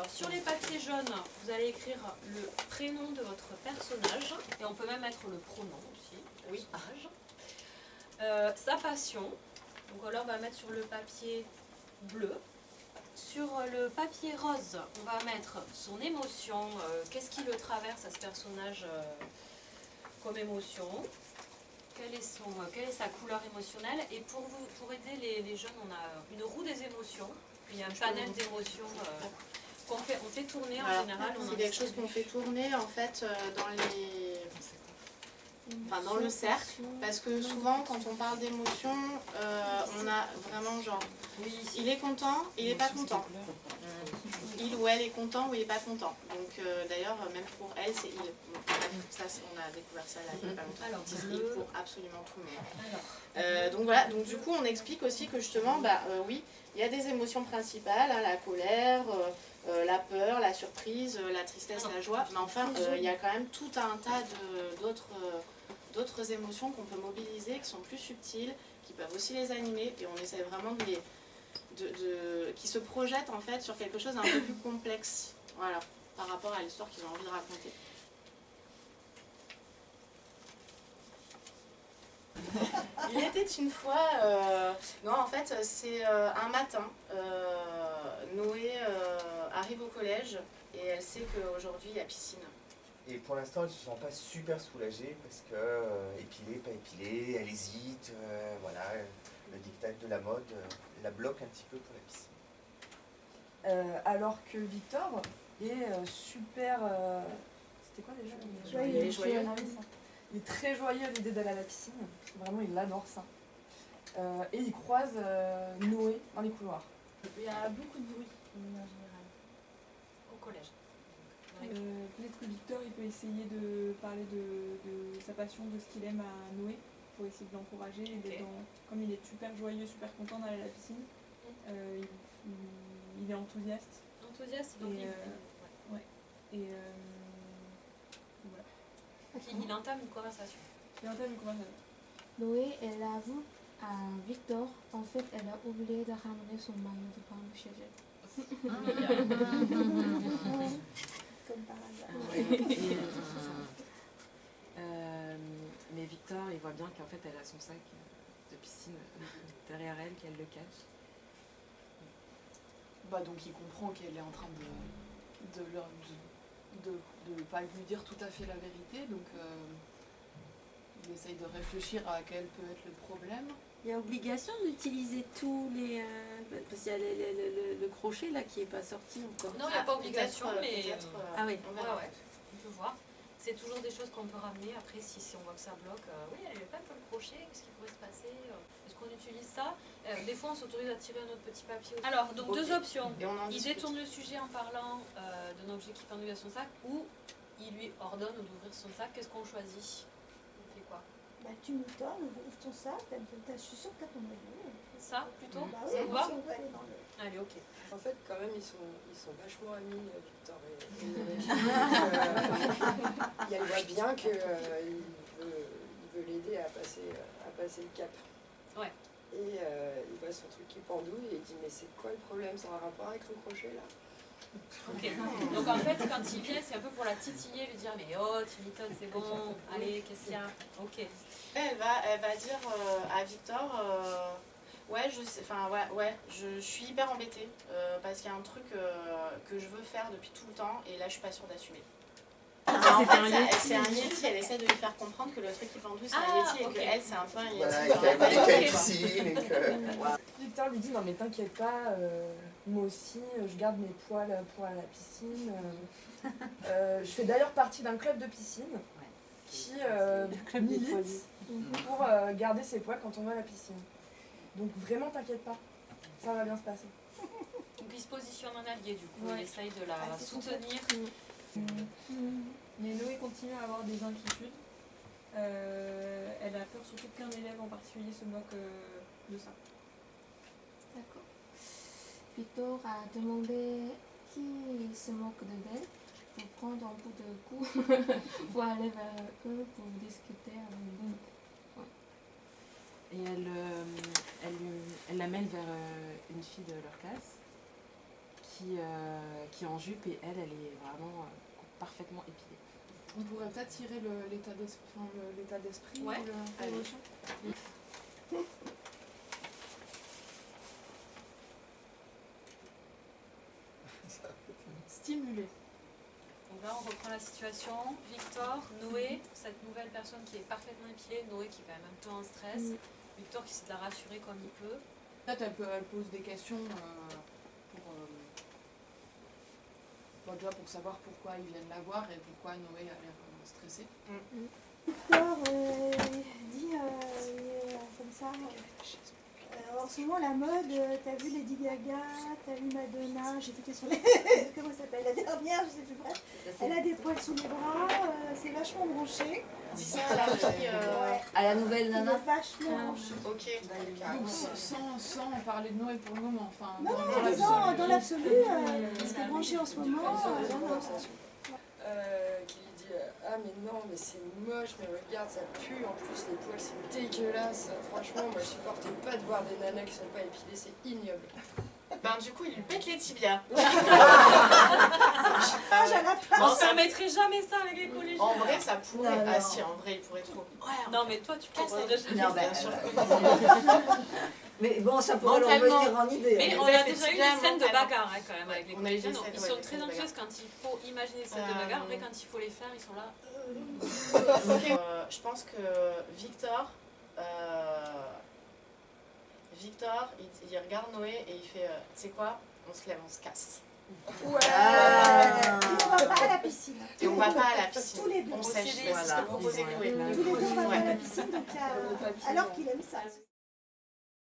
sur les papiers jaunes, vous allez écrire le prénom de votre personnage, et on peut même mettre le pronom aussi, oui. Sa passion, donc là on va mettre sur le papier bleu. Sur le papier rose, on va mettre son émotion, qu'est-ce qui le traverse à ce personnage comme émotion, quelle est sa couleur émotionnelle, et pour aider les jeunes, on a une roue des émotions, il y a un panel d'émotions on fait tourner en général. C'est quelque chose qu'on fait tourner en fait dans le cercle, parce que souvent quand on parle d'émotion, on a vraiment genre, il est content, il n'est pas content. Il ou elle est content ou il n'est pas content. Donc d'ailleurs, même pour elle, c'est il. Ça, on a découvert ça là, il n'y a pas longtemps. Alors, il pour absolument tout le monde. Donc voilà, donc du coup on explique aussi que justement, oui, il y a des émotions principales, hein, la colère, la peur, la surprise, la tristesse, la joie, mais enfin il y a quand même tout un tas d'autres émotions qu'on peut mobiliser, qui sont plus subtiles, qui peuvent aussi les animer, et on essaie vraiment qui se projettent en fait sur quelque chose d'un peu plus complexe, voilà, par rapport à l'histoire qu'ils ont envie de raconter. Il était une fois, non en fait c'est un matin, Noé arrive au collège et elle sait qu'aujourd'hui il y a piscine. Et pour l'instant, elle ne se sent pas super soulagée parce que épilée, pas épilée, elle hésite, voilà, le diktat de la mode la bloque un petit peu pour la piscine. Alors que Victor est super... C'était quoi déjà? Il est joyeux. Il est très joyeux à l'idée d'aller à la piscine, vraiment il adore ça. Et il croise Noé dans les couloirs. Il y a beaucoup de bruit en général. Au collège. Peut-être que Victor il peut essayer de parler de sa passion, de ce qu'il aime à Noé, pour essayer de l'encourager. Comme il est super joyeux, super content d'aller à la piscine, il est enthousiaste. Enthousiaste, donc voilà. Il entame une conversation. Noé, elle avoue à Victor, en fait, elle a oublié de ramener son maillot de bain chez elle. Comme par hasard. Mais Victor, il voit bien qu'en fait, elle a son sac de piscine derrière elle, qu'elle le cache. Donc il comprend qu'elle est en train de pas lui dire tout à fait la vérité, donc il essaye de réfléchir à quel peut être le problème. Il y a obligation d'utiliser tous les... parce qu'il y a le crochet là qui n'est pas sorti encore. Non, il n'y a pas obligation, mais... Ah oui. On verra, on peut voir. C'est toujours des choses qu'on peut ramener. Après, si on voit que ça bloque, oui, elle n'est pas un peu le crochet, qu'est-ce qui pourrait se passer? Est-ce qu'on utilise ça? Des fois, on s'autorise à tirer un autre petit papier. Alors, donc deux options. Il détourne le sujet en parlant d'un objet qui pendouille à son sac, ou il lui ordonne d'ouvrir son sac. Qu'est-ce qu'on choisit? On fait quoi? Tu nous donnes, ouvre ton sac, je suis sûre que t'as ton maillot. Ça, plutôt? Oui, ça vous va? si on peut aller dans le... Allez, ok. En fait, quand même, ils sont vachement amis, Victor et Noé. Il voit bien qu'il veut l'aider à passer le cap. Ouais. Et il voit son truc qui pendouille et il dit mais c'est quoi le problème? Ça a un rapport avec le crochet là? Ok, donc en fait quand il vient c'est un peu pour la titiller, lui dire mais oh tu m'étonnes, c'est bon, allez qu'est-ce qu'il y a? Ok. Elle va dire à Victor, je suis hyper embêtée parce qu'il y a un truc que je veux faire depuis tout le temps et là je suis pas sûre d'assumer. C'est un Yeti, elle essaie de lui faire comprendre que le truc qui pendouille c'est un Yeti et qu'elle c'est un peu un Yeti. Voilà, il y a une piscine et que... Victor lui dit non mais t'inquiète pas, moi aussi je garde mes poils pour aller à la piscine. Je fais d'ailleurs partie d'un club de piscine qui milite pour garder ses poils quand on va à la piscine. Donc vraiment t'inquiète pas, ça va bien se passer. Donc il se positionne en allié du coup, il essaye de la soutenir. Mais Noé continue à avoir des inquiétudes. Elle a peur surtout qu'un élève en particulier se moque de ça. D'accord. Victor a demandé qui se moque d'elle pour prendre un bout de coup pour aller vers eux pour discuter avec eux. Et elle l'amène vers une fille de leur classe qui est en jupe et elle est vraiment parfaitement épilée. On pourrait peut-être tirer l'état d'esprit Ouais. de Allez. l'émotion. Stimuler. Donc là, on reprend la situation. Victor, Noé, cette nouvelle personne qui est parfaitement épilée, Noé qui est quand même un peu en stress, Victor qui essaie de la rassurer comme il peut. Peut-être elle pose des questions déjà pour savoir pourquoi ils viennent la voir et pourquoi Noé a l'air stressé. Victor dit comme ça. En ce moment, la mode, t'as vu Lady Gaga, t'as vu Madonna, j'ai cliqué sur les. Comment ça s'appelle la dernière, je sais plus, bref. Elle a des poils sous les bras, c'est vachement branché. Dis ça à la fille. À la nouvelle nana. Vachement branché. Ok. Donc sans parler de Noé pour le moment, enfin. Non, non, dans l'absolu, ce qui est branché en ce moment. Qui lui dit ah mais non mais c'est moche, mais regarde ça pue, en plus les poils c'est dégueulasse, franchement moi je supporte pas de voir des nanas qui sont pas épilées, c'est ignoble. Ben du coup il lui pète les tibias. On se permettrait jamais ça avec les collégiens. En vrai ça pourrait. Non, Ah non. si en vrai il pourrait trop. Non mais toi tu Casserais pourrais jamais Non, ça. Mais bon, ça pourrait leur Mentalement. venir en idée. Mais hein. on a déjà eu des scènes de mentalement. bagarre quand même avec les On a eu des collégiens. scènes, Ils ouais, sont des très scènes de anxieux quand il faut imaginer des scènes de bagarre. Après quand il faut les faire, ils sont là. Je pense que Victor, il regarde Noé et il fait tu sais quoi, on se lève, on se casse. Ouais. Ah. Et on va pas à la piscine. Et on va pas à la piscine. Tous les deux. On sèche, c'est ce Voilà. que proposait Noé. Tous les deux, on va pas à Ouais. la piscine, donc alors qu'il aime ça.